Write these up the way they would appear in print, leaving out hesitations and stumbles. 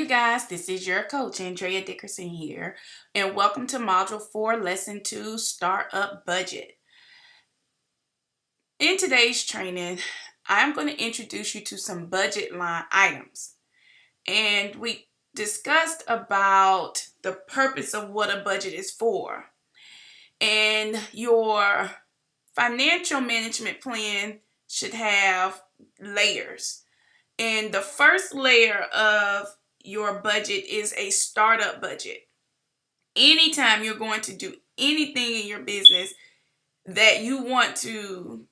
you guys, this is your coach Andrea Dickerson here, and welcome to Module 4, Lesson 2, Startup Budget. In today's training, I'm going to introduce you to some budget line items. And we discussed about the purpose of what a budget is for. And your financial management plan should have layers. And the first layer of your budget is a startup budget. Anytime you're going to do anything in your business that you want to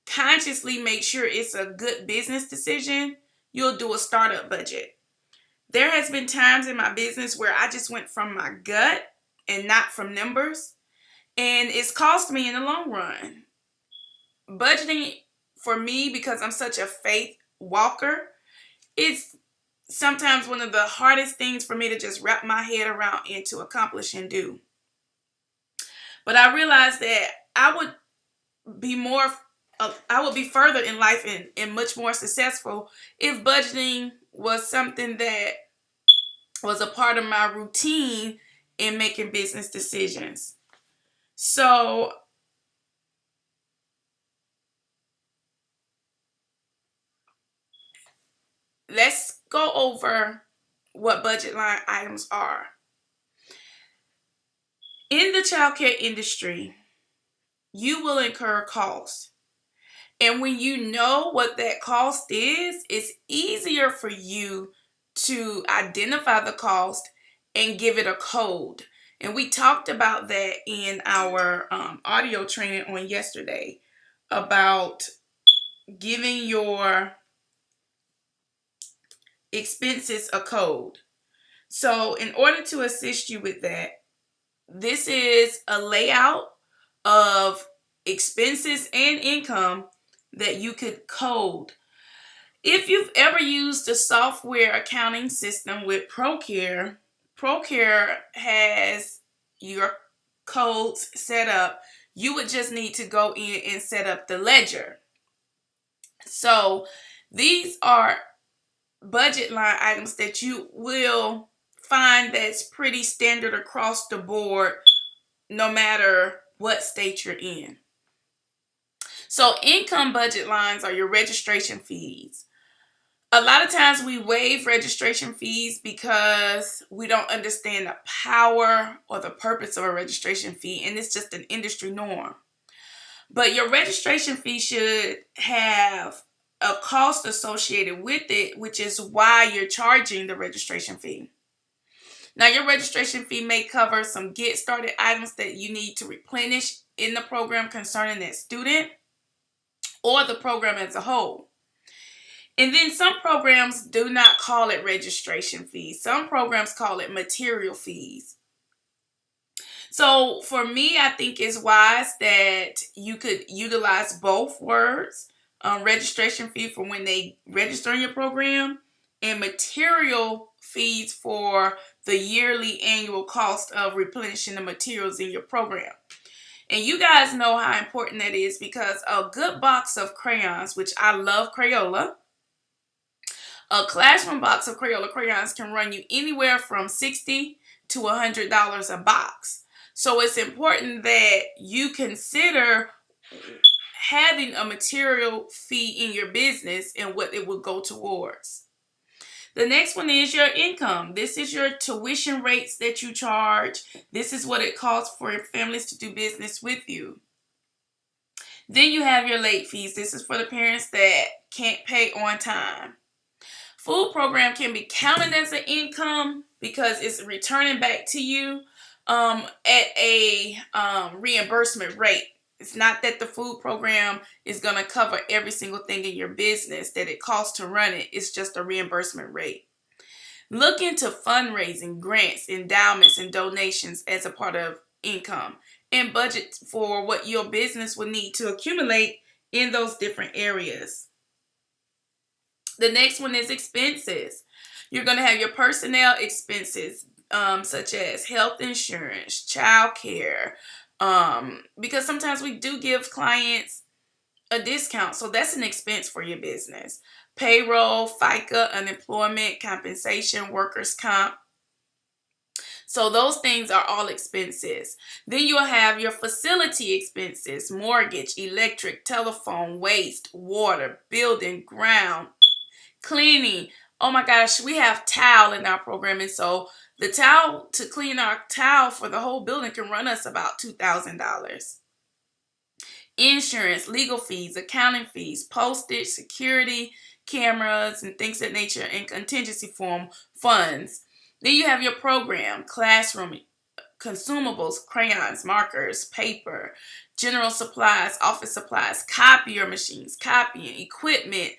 consciously make sure it's a good business decision, you'll do a startup budget. There has been times in my business where I just went from my gut and not from numbers, and it's cost me in the long run. Budgeting for me, because I'm such a faith walker, it's sometimes one of the hardest things for me to just wrap my head around and to accomplish and do. But I realized that I would be further in life and much more successful if budgeting was something that was a part of my routine in making business decisions. So let's go over what budget line items are. In the childcare industry, you will incur costs. And when you know what that cost is, it's easier for you to identify the cost and give it a code. And we talked about that in our audio training on yesterday about giving your expenses a code. So in order to assist you with that, this is a layout of expenses and income that you could code. If you've ever used a software accounting system with Procare has your codes set up. You would just need to go in and set up the ledger. So these are budget line items that you will find that's pretty standard across the board, no matter what state you're in. So income budget lines are your registration fees. A lot of times we waive registration fees because we don't understand the power or the purpose of a registration fee, and it's just an industry norm. But your registration fee should have a cost associated with it, which is why you're charging the registration fee. Now, your registration fee may cover some get started items that you need to replenish in the program concerning that student or the program as a whole. And then some programs do not call it registration fees. Some programs call it material fees. So for me, I think it's wise that you could utilize both words, registration fee for when they register in your program and material fees for the yearly annual cost of replenishing the materials in your program. And you guys know how important that is because a good box of crayons, which I love Crayola, a classroom box of Crayola crayons can run you anywhere from $60 to $100 a box. So it's important that you consider having a material fee in your business and what it will go towards. The next one is your income. This is your tuition rates that you charge. This is what it costs for families to do business with you. Then you have your late fees. This is for the parents that can't pay on time. Food program can be counted as an income because it's returning back to you at a reimbursement rate. It's not that the food program is going to cover every single thing in your business that it costs to run it. It's just a reimbursement rate. Look into fundraising, grants, endowments, and donations as a part of income and budget for what your business will need to accumulate in those different areas. The next one is expenses. You're going to have your personnel expenses, such as health insurance, child care, because sometimes we do give clients a discount. So that's an expense for your business. payroll, FICA, unemployment, compensation, workers' comp. So those things are all expenses. Then you'll have your facility expenses, mortgage, electric, telephone, waste, water, building, ground, cleaning. Oh my gosh, we have towel in our program, and so the towel, to clean our towel for the whole building, can run us about $2,000. Insurance, legal fees, accounting fees, postage, security, cameras, and things of that nature, and contingency funds. Then you have your program, classroom, consumables, crayons, markers, paper, general supplies, office supplies, copier machines, copying, equipment,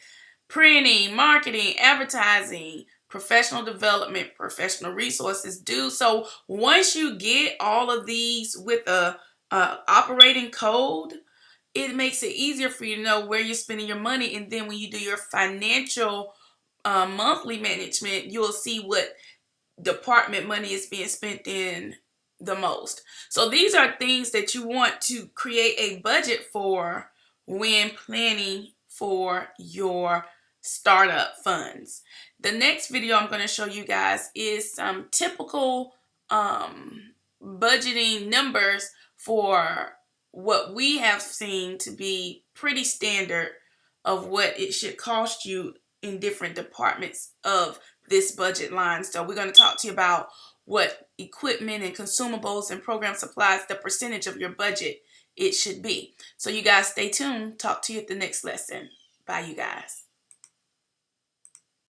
printing, marketing, advertising, professional development, professional resources due. So once you get all of these with a operating code, it makes it easier for you to know where you're spending your money. And then when you do your financial monthly management, you'll see what department money is being spent in the most. So these are things that you want to create a budget for when planning for your startup funds. The next video I'm going to show you guys is some typical budgeting numbers for what we have seen to be pretty standard of what it should cost you in different departments of this budget line. So we're going to talk to you about what equipment and consumables and program supplies, the percentage of your budget it should be. So you guys stay tuned. Talk to you at the next lesson. Bye, you guys.